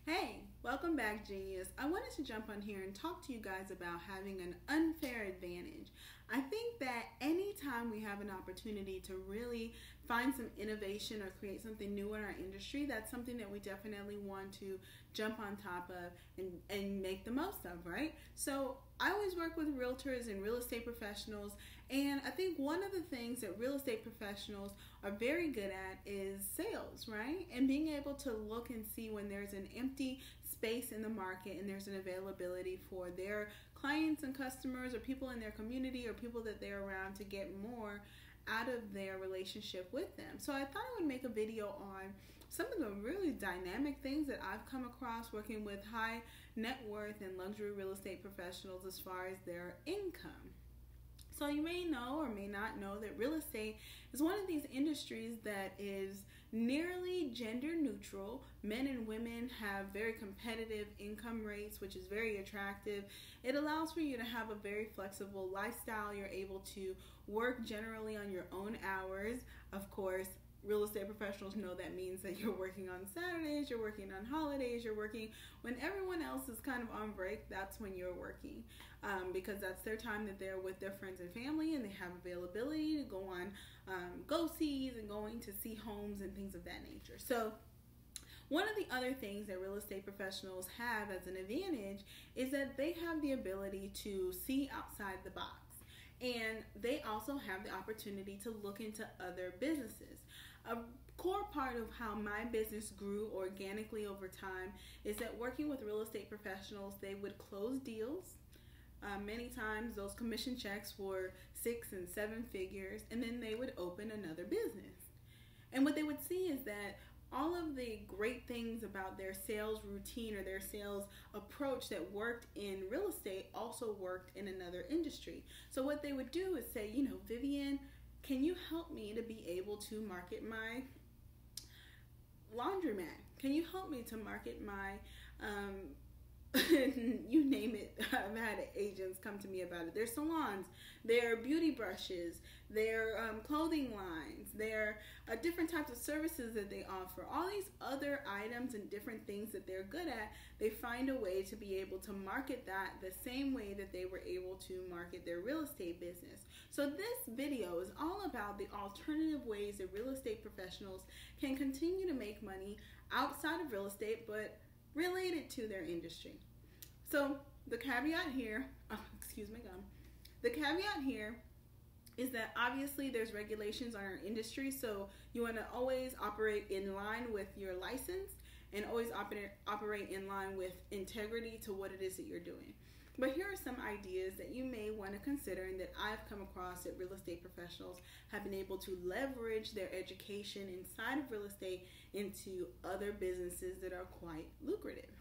Hey, welcome back, Genius. I wanted to jump on here and talk to you guys about having an unfair advantage. I think that anytime we have an opportunity to really find some innovation or create something new in our industry, that's something that we definitely want to jump on top of and make the most of, right? So I always work with realtors and real estate professionals, and I think one of the things that real estate professionals are very good at is sales, right? And being able to look and see when there's an empty space in the market and there's an availability for their clients and customers or people in their community or people that they're around to get more out of their relationship with them. So I thought I would make a video on some of the really dynamic things that I've come across working with high net worth and luxury real estate professionals as far as their income. So you may know or may not know that real estate is one of these industries that is nearly gender neutral. Men and women have very competitive income rates, which is very attractive. It allows for you to have a very flexible lifestyle. You're able to work generally on your own hours. Of course, real estate professionals know that means that you're working on Saturdays, you're working on holidays, you're working when everyone else is kind of on break. That's when you're working because that's their time that they're with their friends and family, and they have availability to go on go-sees and going to see homes and things of that nature. So one of the other things that real estate professionals have as an advantage is that they have the ability to see outside the box. And they also have the opportunity to look into other businesses. A core part of how my business grew organically over time is that working with real estate professionals, they would close deals. Many times those commission checks were 6 and 7 figures, and then they would open another business. And what they would see is that all of the great things about their sales routine or their sales approach that worked in real estate also worked in another industry. So what they would do is say, Vivian, can you help me to be able to market my laundromat? Can you help me to market my you name it? I've had agents come to me about it. Their salons, their beauty brushes, their clothing lines, their different types of services that they offer. All these other items and different things that they're good at, they find a way to be able to market that the same way that they were able to market their real estate business. So this video is all about the alternative ways that real estate professionals can continue to make money outside of real estate, but related to their industry. So the caveat here, the caveat here is that obviously there's regulations on our industry, so you want to always operate in line with your license and always operate in line with integrity to what it is that you're doing. But here are some ideas that you may want to consider and that I've come across that real estate professionals have been able to leverage their education inside of real estate into other businesses that are quite lucrative.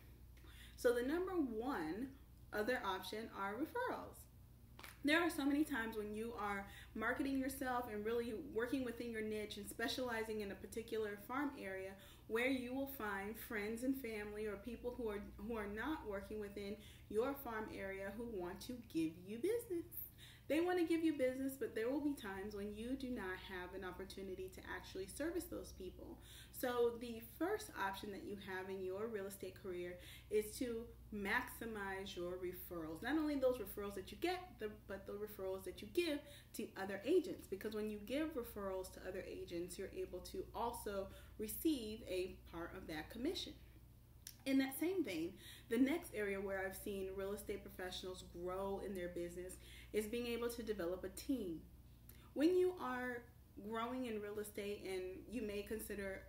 So the number one other option are referrals. There are so many times when you are marketing yourself and really working within your niche and specializing in a particular farm area where you will find friends and family or people who are not working within your farm area who want to give you business. They want to give you business, but there will be times when you do not have an opportunity to actually service those people. So the first option that you have in your real estate career is to maximize your referrals. Not only those referrals that you get, but the referrals that you give to other agents. Because when you give referrals to other agents, you're able to also receive a part of that commission. In that same vein, the next area where I've seen real estate professionals grow in their business is being able to develop a team. When you are growing in real estate and you may consider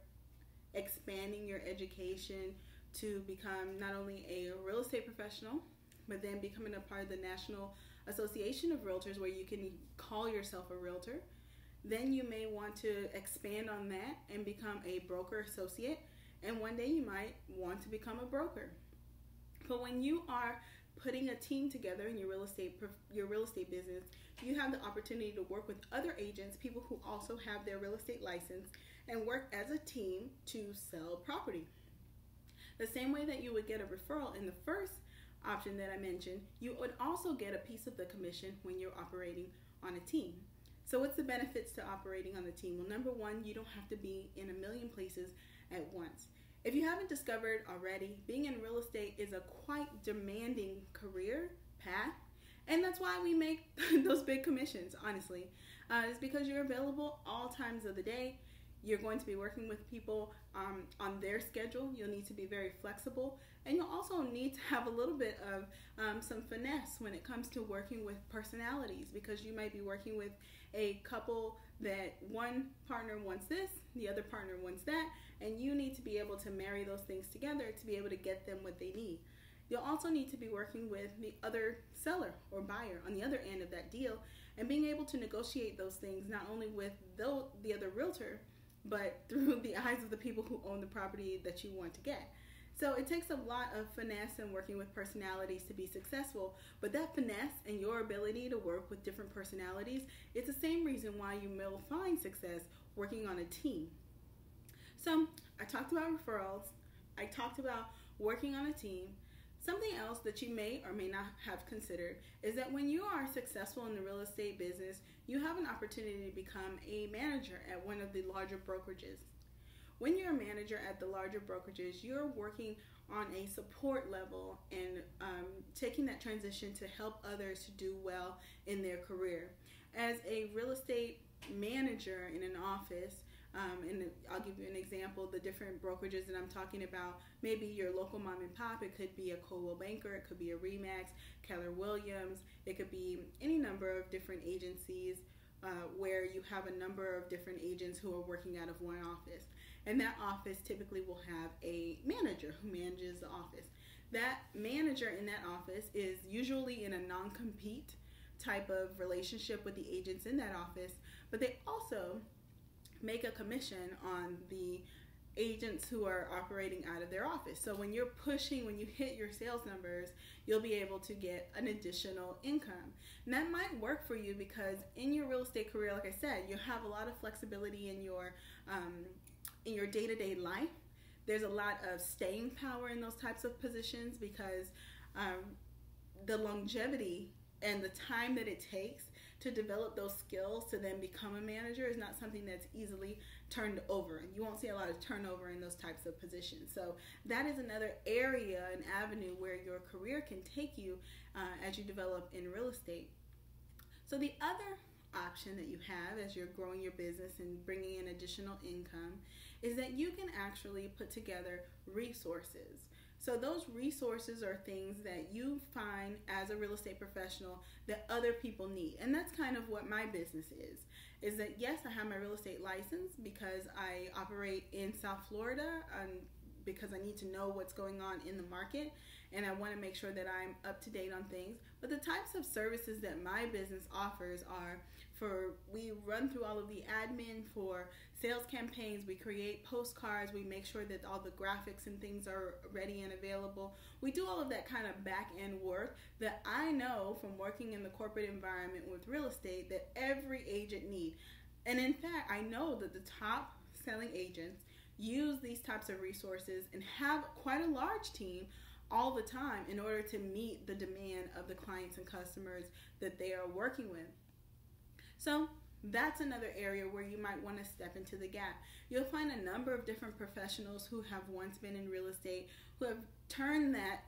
expanding your education to become not only a real estate professional, but then becoming a part of the National Association of Realtors where you can call yourself a realtor, then you may want to expand on that and become a broker associate. And one day you might want to become a broker. But when you are putting a team together in your real estate business, you have the opportunity to work with other agents, people who also have their real estate license, and work as a team to sell property. The same way that you would get a referral in the first option that I mentioned, you would also get a piece of the commission when you're operating on a team. So what's the benefits to operating on the team? Well, number one, you don't have to be in a million places at once. If you haven't discovered already, being in real estate is a quite demanding career path, and that's why we make those big commissions, honestly. It's because you're available all times of the day. You're going to be working with people on their schedule. You'll need to be very flexible, and you'll also need to have a little bit of some finesse when it comes to working with personalities, because you might be working with a couple that one partner wants this, the other partner wants that, and you need to be able to marry those things together to be able to get them what they need. You'll also need to be working with the other seller or buyer on the other end of that deal, and being able to negotiate those things not only with the other realtor, but through the eyes of the people who own the property that you want to get. So it takes a lot of finesse and working with personalities to be successful, but that finesse and your ability to work with different personalities is the same reason why you will find success working on a team. So I talked about referrals, I talked about working on a team. Something else that you may or may not have considered is that when you are successful in the real estate business, you have an opportunity to become a manager at one of the larger brokerages. When you're a manager at the larger brokerages, you're working on a support level and taking that transition to help others to do well in their career. As a real estate manager in an office, and I'll give you an example, the different brokerages that I'm talking about, maybe your local mom and pop, it could be a Coldwell Banker, it could be a Remax, Keller Williams, it could be any number of different agencies where you have a number of different agents who are working out of one office. And that office typically will have a manager who manages the office. That manager in that office is usually in a non-compete type of relationship with the agents in that office, but they also make a commission on the agents who are operating out of their office. So when you're pushing, when you hit your sales numbers, you'll be able to get an additional income. And that might work for you because in your real estate career, like I said, you have a lot of flexibility in your day-to-day life. There's a lot of staying power in those types of positions because the longevity and the time that it takes to develop those skills to then become a manager is not something that's easily turned over. You won't see a lot of turnover in those types of positions. So that is another area, an avenue where your career can take you as you develop in real estate. So the other option that you have as you're growing your business and bringing in additional income is that you can actually put together resources. So those resources are things that you find as a real estate professional that other people need. And that's kind of what my business is that yes, I have my real estate license because I operate in South Florida because I need to know what's going on in the market and I want to make sure that I'm up to date on things. But the types of services that my business offers are we run through all of the admin for sales campaigns, we create postcards, we make sure that all the graphics and things are ready and available. We do all of that kind of back end work that I know from working in the corporate environment with real estate that every agent needs. And in fact, I know that the top selling agents use these types of resources and have quite a large team all the time in order to meet the demand of the clients and customers that they are working with. So that's another area where you might want to step into the gap. You'll find a number of different professionals who have once been in real estate who have turned that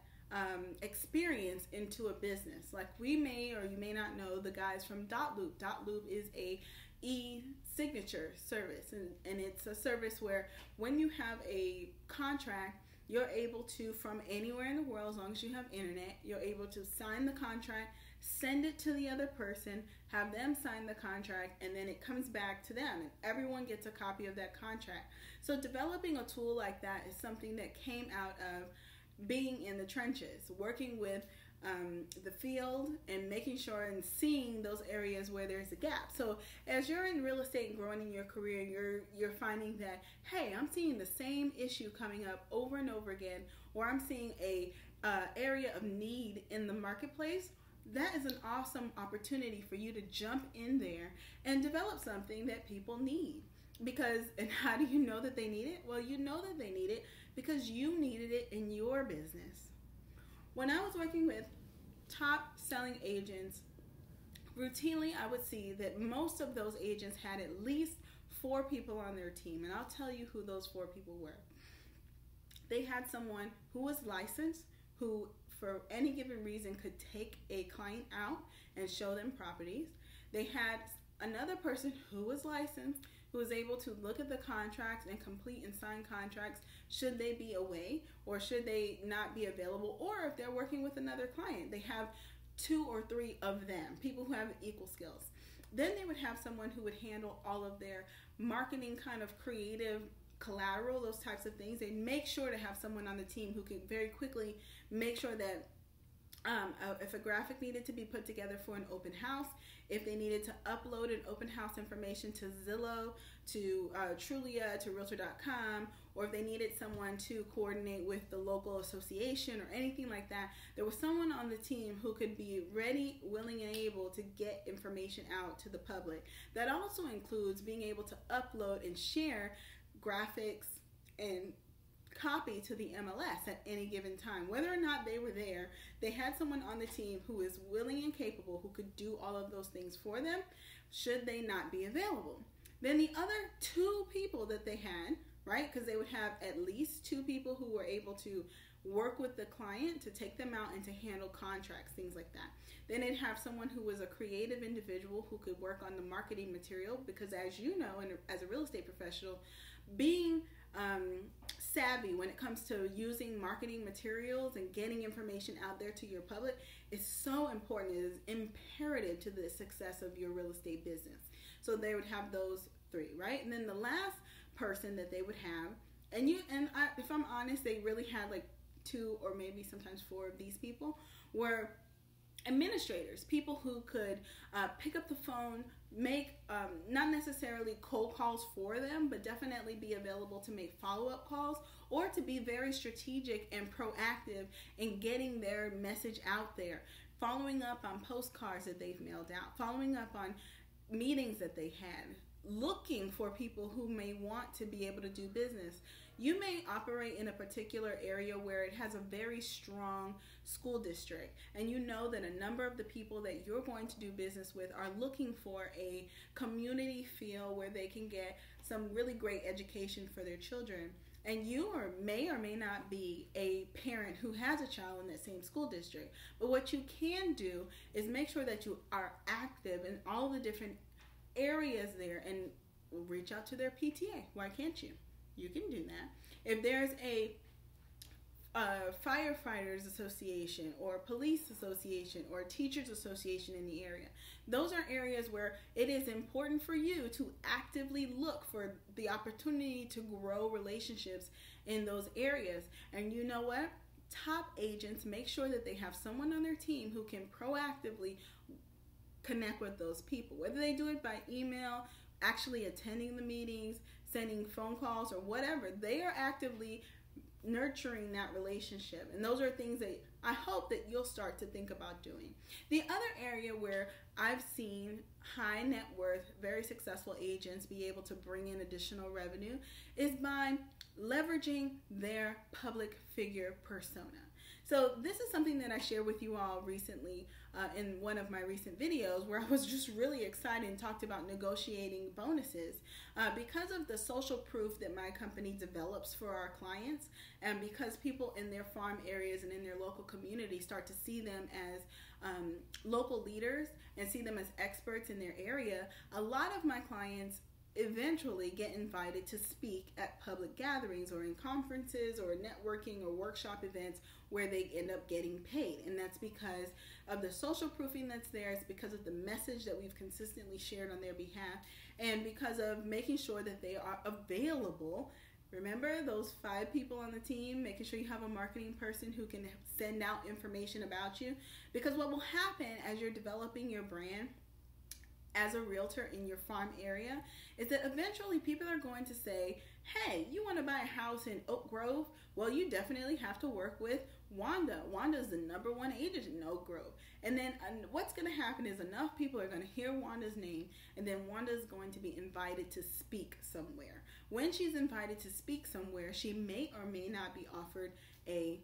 experience into a business. Like we may or you may not know the guys from Dotloop. Dotloop is a e-signature service, and it's a service where when you have a contract, you're able to, from anywhere in the world, as long as you have internet, you're able to sign the contract, send it to the other person, have them sign the contract, and then it comes back to them, and everyone gets a copy of that contract. So developing a tool like that is something that came out of being in the trenches, working with the field and making sure and seeing those areas where there's a gap. So as you're in real estate and growing in your career, you're finding that, hey, I'm seeing the same issue coming up over and over again, or I'm seeing a area of need in the marketplace. That is an awesome opportunity for you to jump in there and develop something that people need. And how do you know that they need it? Well, you know that they need it because you needed it in your business. When I was working with top selling agents, routinely I would see that most of those agents had at least 4 people on their team. And I'll tell you who those 4 people were. They had someone who was licensed, who for any given reason could take a client out and show them properties. They had another person who was licensed, who was able to look at the contracts and complete and sign contracts should they be away or should they not be available, or if they're working with another client. They have 2 or 3 of them, people who have equal skills. Then they would have someone who would handle all of their marketing, kind of creative collateral, those types of things. They make sure to have someone on the team who can very quickly make sure that if a graphic needed to be put together for an open house, if they needed to upload an open house information to Zillow, to Trulia, to Realtor.com, or if they needed someone to coordinate with the local association or anything like that, there was someone on the team who could be ready, willing, and able to get information out to the public. That also includes being able to upload and share graphics and copy to the MLS at any given time. Whether or not they were there, they had someone on the team who is willing and capable, who could do all of those things for them should they not be available. Then the other 2 people that they had, right, because they would have at least 2 people who were able to work with the client to take them out and to handle contracts, things like that. Then they'd have someone who was a creative individual who could work on the marketing material, because as you know, and as a real estate professional, being savvy when it comes to using marketing materials and getting information out there to your public is so important. It is imperative to the success of your real estate business. So they would have those 3, right? And then the last person that they would have, if I'm honest, they really had like 2 or maybe sometimes 4 of these people, were administrators, people who could pick up the phone, make not necessarily cold calls for them, but definitely be available to make follow-up calls, or to be very strategic and proactive in getting their message out there, following up on postcards that they've mailed out, following up on meetings that they had, looking for people who may want to be able to do business. You may operate in a particular area where it has a very strong school district, and you know that a number of the people that you're going to do business with are looking for a community feel where they can get some really great education for their children. And you may or may not be a parent who has a child in that same school district. But what you can do is make sure that you are active in all the different areas there and reach out to their PTA. Why can't you? You can do that. If there's a firefighters association or police association or teachers association in the area, those are areas where it is important for you to actively look for the opportunity to grow relationships in those areas. And you know what? Top agents make sure that they have someone on their team who can proactively connect with those people, whether they do it by email, actually attending the meetings, sending phone calls, or whatever. They are actively nurturing that relationship, and those are things that I hope that you'll start to think about doing. The other area where I've seen high net worth, very successful agents be able to bring in additional revenue is by leveraging their public figure persona. So this is something that I shared with you all recently in one of my recent videos, where I was just really excited and talked about negotiating bonuses. Because of the social proof that my company develops for our clients, and because people in their farm areas and in their local community start to see them as local leaders and see them as experts in their area, a lot of my clients eventually get invited to speak at public gatherings or in conferences or networking or workshop events where they end up getting paid. And that's because of the social proofing that's there. It's because of the message that we've consistently shared on their behalf, and because of making sure that they are available. Remember those 5 people on the team, making sure you have a marketing person who can send out information about you. Because what will happen as you're developing your brand as a realtor in your farm area is that eventually people are going to say, hey, you want to buy a house in Oak Grove? Well, you definitely have to work with Wanda. Wanda is the #1 agent in Oak Grove. And then what's going to happen is enough people are going to hear Wanda's name, and then Wanda is going to be invited to speak somewhere. When she's invited to speak somewhere, she may or may not be offered a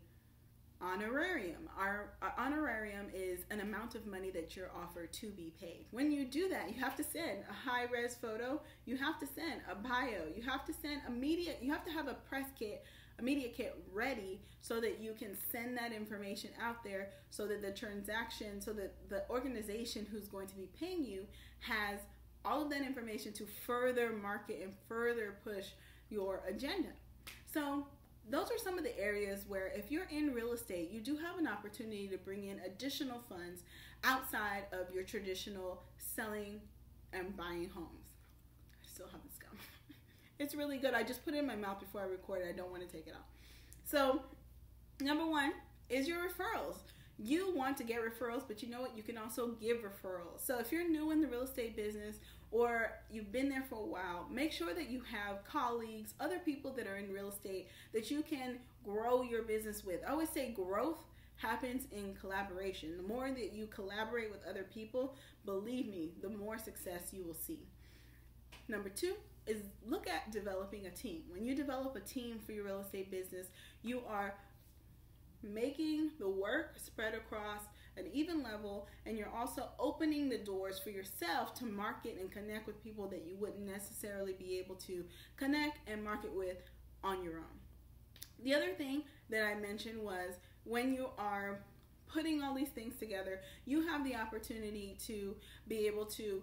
honorarium. Our honorarium is an amount of money that you're offered to be paid. When you do that, you have to send a high-res photo, you have to send a bio, you have to send a media, you have to have a press kit media kit ready so that you can send that information out there, so that the transaction, so that the organization who's going to be paying you has all of that information to further market and further push your agenda. So those are some of the areas where if you're in real estate, you do have an opportunity to bring in additional funds outside of your traditional selling and buying homes. I still have this gum. It's really good. I just put it in my mouth before I recorded. I don't want to take it off. So number one is your referrals. You want to get referrals, but you know what? You can also give referrals. So if you're new in the real estate business or you've been there for a while, make sure that you have colleagues, other people that are in real estate that you can grow your business with. I always say growth happens in collaboration. The more that you collaborate with other people, believe me, the more success you will see. Number two is look at developing a team. When you develop a team for your real estate business, you are making the work spread across an even level, and you're also opening the doors for yourself to market and connect with people that you wouldn't necessarily be able to connect and market with on your own. The other thing that I mentioned was when you are putting all these things together, you have the opportunity to be able to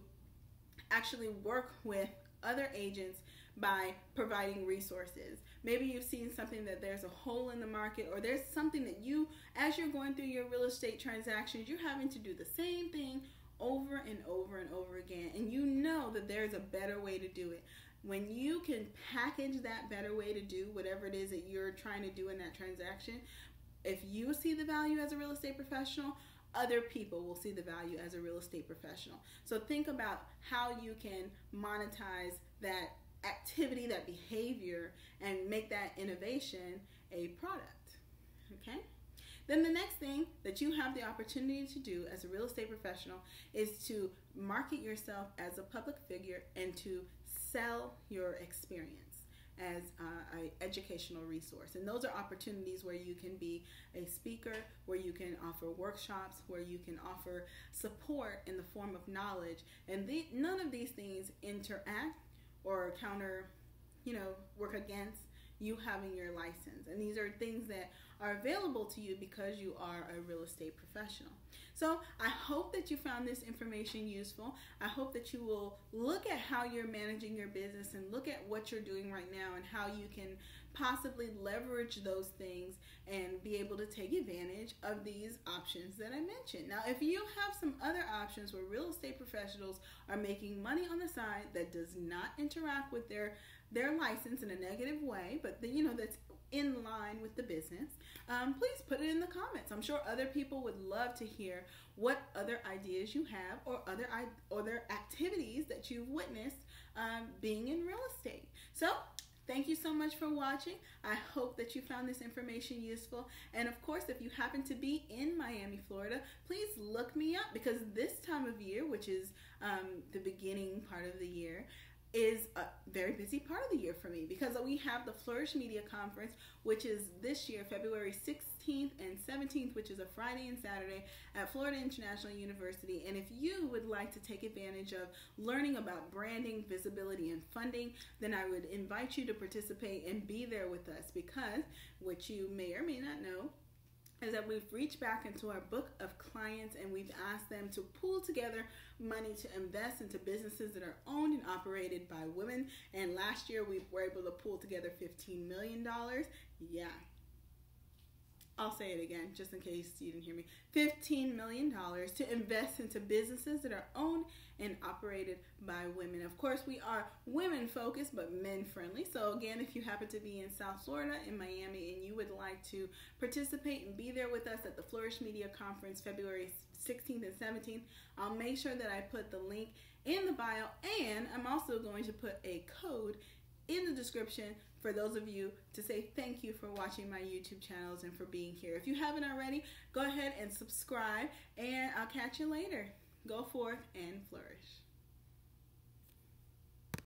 actually work with other agents by providing resources. Maybe you've seen something that there's a hole in the market, or there's something that you, as you're going through your real estate transactions, you're having to do the same thing over and over and over again, and you know that there's a better way to do it. When you can package that better way to do whatever it is that you're trying to do in that transaction, if you see the value as a real estate professional, other people will see the value as a real estate professional. So think about how you can monetize that activity, that behavior, and make that innovation a product. Okay? Then the next thing that you have the opportunity to do as a real estate professional is to market yourself as a public figure and to sell your experience as an educational resource. And those are opportunities where you can be a speaker, where you can offer workshops, where you can offer support in the form of knowledge. And none of these things interact or counter, work against you having your license. And these are things that are available to you because you are a real estate professional. So I hope that you found this information useful. I hope that you will look at how you're managing your business and look at what you're doing right now and how you can possibly leverage those things and be able to take advantage of these options that I mentioned. Now, if you have some other options where real estate professionals are making money on the side that does not interact with their license in a negative way, but that's in line with the business, please put it in the comments. I'm sure other people would love to hear what other ideas you have or other activities that you've witnessed being in real estate. So thank you so much for watching. I hope that you found this information useful. And of course, if you happen to be in Miami, Florida, please look me up, because this time of year, which is the beginning part of the year, is a very busy part of the year for me, because we have the Flourish Media Conference, which is this year, February 16th and 17th, which is a Friday and Saturday at Florida International University. And if you would like to take advantage of learning about branding, visibility, and funding, then I would invite you to participate and be there with us, because what you may or may not know is that we've reached back into our book of clients and we've asked them to pool together money to invest into businesses that are owned and operated by women. And last year we were able to pool together $15 million. Yeah. I'll say it again just in case you didn't hear me. $15 million to invest into businesses that are owned and operated by women. Of course, we are women focused but men friendly. So again, if you happen to be in South Florida, in Miami, and you would like to participate and be there with us at the Flourish Media Conference, February 16th and 17th, I'll make sure that I put the link in the bio, and I'm also going to put a code in the description for those of you to say thank you for watching my YouTube channels and for being here. If you haven't already, go ahead and subscribe, and I'll catch you later. Go forth and flourish.